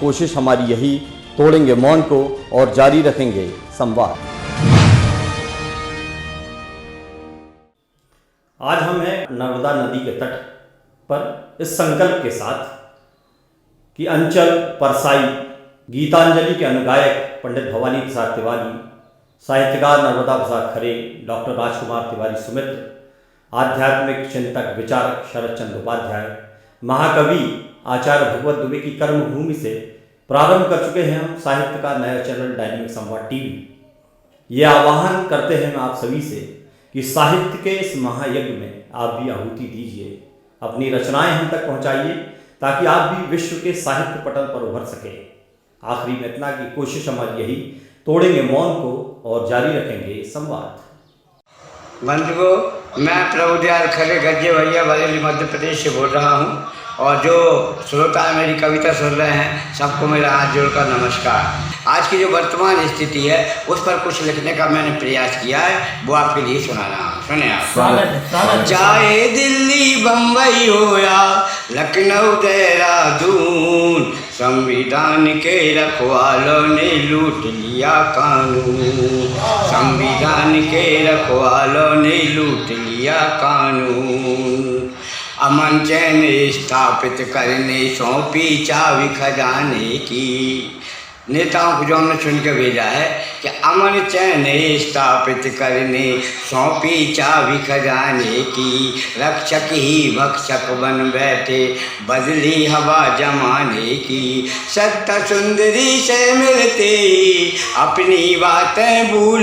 कोशिश हमारी यही, तोड़ेंगे मौन को और जारी रखेंगे संवाद। आज हम हैं नर्मदा नदी के तट पर इस संकल्प के साथ कि अंचल परसाई गीतांजलि के अनुगायक पंडित भवानी प्रसाद तिवारी, साहित्यकार नर्मदा प्रसाद खरे, डॉक्टर राजकुमार तिवारी सुमित्र, आध्यात्मिक चिंतक विचारक शरद चंद्र उपाध्याय, महाकवि आचार्य भगवत दुबे की कर्मभूमि से प्रारंभ कर चुके हैं हम साहित्य का नया चैनल डायनेमिक संवाद टीवी। ये आह्वान करते हैं मैं आप सभी से कि साहित्य के इस महायज्ञ में आप भी आहुति दीजिए, अपनी रचनाएं हम तक पहुंचाइए ताकि आप भी विश्व के साहित्य पटल पर उभर सके। आखिरी में इतना की कोशिश हमारी यही, तोड़ेंगे मौन को और जारी रखेंगे संवाद। बंधुओं, मैं प्रभुदयाल खरे गज्जे भैया बरेली मध्य प्रदेश से बोल रहा हूँ और जो श्रोता मेरी कविता सुन रहे हैं सबको मेरा हाथ जोड़कर नमस्कार। आज की जो वर्तमान स्थिति है उस पर कुछ लिखने का मैंने प्रयास किया है, वो आपके लिए सुना रहा हूँ। सुने आप। चाहे दिल्ली बम्बई हो या लखनऊ देहरादून, संविधान के रखवालों ने लूट लिया कानून, संविधान के रखवालों ने लूट लिया कानून। अमन चैन स्थापित करने सौंपी चाबी खजाने की। नेताओं को जो हमने चुन के भेजा है कि अमन चैन स्थापित करने सौंपी चाबी खजाने की, रक्षक ही भक्षक बन बैठे बदली हवा जमाने की। सत्ता सुंदरी से मिलते अपनी बातें भूल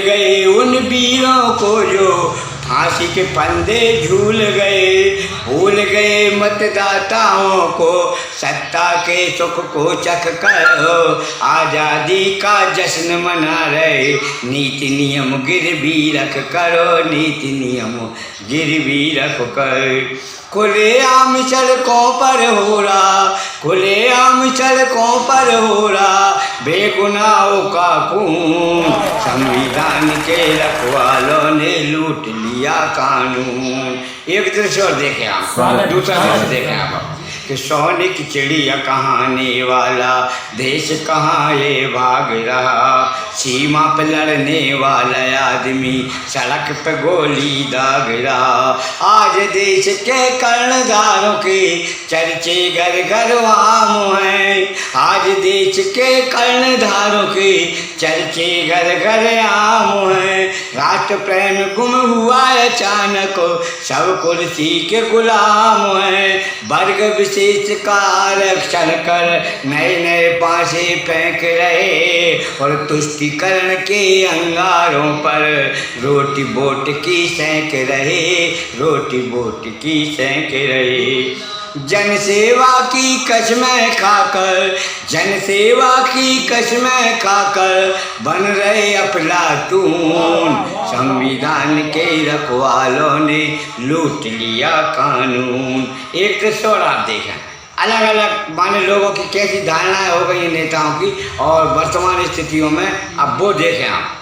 गए उन वीरों को जो फांसी के फंदे झूल गए, भूल गए मतदाताओं को सत्ता के सुख को चख कर आज़ादी का जश्न मना रहे। नीति नियम गिरवी रख करो, नीति नियम गिरवी रख कर। खुलेआम सड़कों पर हो रहा, खुलेआम सड़कों पर हो रहा बेगुनाहों का खून, संविधान के रखवालों ने लूट लिया कानून। एक दृश्य और देखें आप, दूसरा दृश्य देखें आप कि सोने की चिड़िया कहाने वाला देश कहाँ ये भाग रहा, सीमा पे लड़ने वाला आदमी सड़क पे गोली दाग रहा। आज देश के कर्णधारों के चर्चे घर घर आम हैं, आज देश के कर्णधारों के चर्चे घर घर आम हैं। राष्ट्र प्रेम गुम हुआ अचानक, सब कुर्सी के गुलाम हैं। वर्ग विशेष का आरक्षण कर नए नए पासे फेंक रहे और तुष्टीकरण के अंगारों पर रोटी बोट की सेंक रहे, रोटी बोट की सेंक रहे। जनसेवा की कसमें खाकर, जनसेवा की कसमें खाकर बन रहे अफलातून, संविधान के रखवालों ने लूट लिया कानून। एक दृश्य और आप देखें, अलग अलग माने लोगों की कैसी धारणाएं हो गई नेताओं की और वर्तमान स्थितियों में। अब वो देखें आप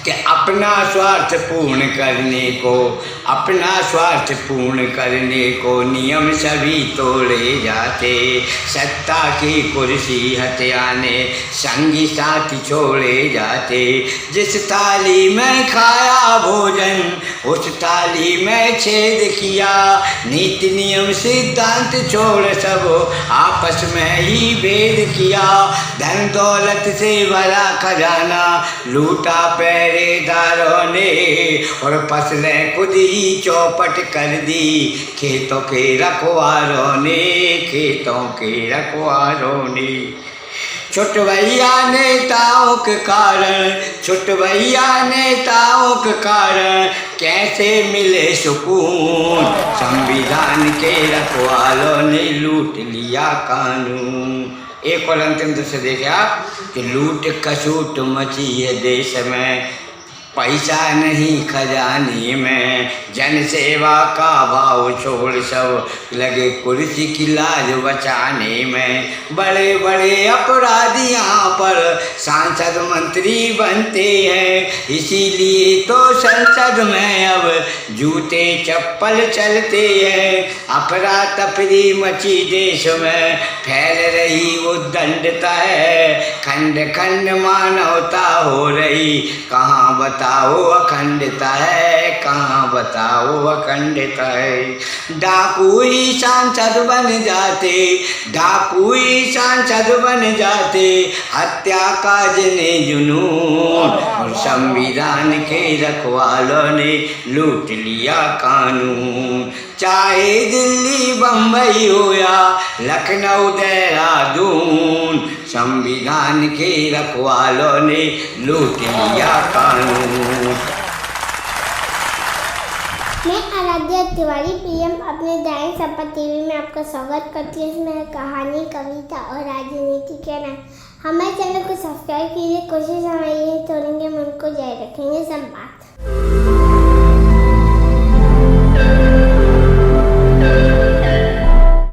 कि अपना स्वार्थ पूर्ण करने को, अपना स्वार्थ पूर्ण करने को नियम सभी तोड़े जाते, सत्ता की कुर्सी हथियाने संगी साथी छोड़े जाते। जिस थाली में खाया भोजन उस थाली में छेद किया, नीति नियम सिद्धांत छोड़ सब आपस में ही भेद किया। धन दौलत से भरा खजाना लूटा पहरेदारों ने और फसलें खुद ही चौपट कर दी खेतों के रखवारों ने, खेतों के रखवारों ने। छोट भैया नेताओं के कारण, छोट भैया नेताओं के कारण कैसे मिले सुकून, संविधान के रखवालों ने लूट लिया कानून। एक और अंतिम दृश्य देखे आप कि लूट कसूट मची है देश में, पैसा नहीं खजाने में, जन सेवा का भाव छोड़ सब लगे कुर्सी की लाज बचाने में। बड़े बड़े अपराधी यहाँ पर सांसद मंत्री बनते हैं, इसीलिए तो संसद में अब जूते चप्पल चलते हैं। अफरा तफरी मची देश में फैल रही उद्दंडता है, खंड खंड मानवता हो रही, कहाँ बताओ अखंडता है, कहाँ बताओ अखंडता है। डाकू ही सांसद बन जाते, डाकू ही सांसद बन जाते, हत्या का जने जुनून, और संविधान के रखवालों ने लूट लिया कानून। चाहे दिल्ली बम्बई हो या लखनऊ देहरादून, संविधान के रखवालों ने लूट लिया कानून। मैं आराध्या तिवारी पीएम अपने दैनिक सपा टीवी में आपका स्वागत करती हूँ। इसमें कहानी, कविता और राजनीति के नाम। हमारे चैनल को सब्सक्राइब कीजिए। कोशिश हमारी यही तोड़ेंगे मन को जारी रखेंगे। संवाद।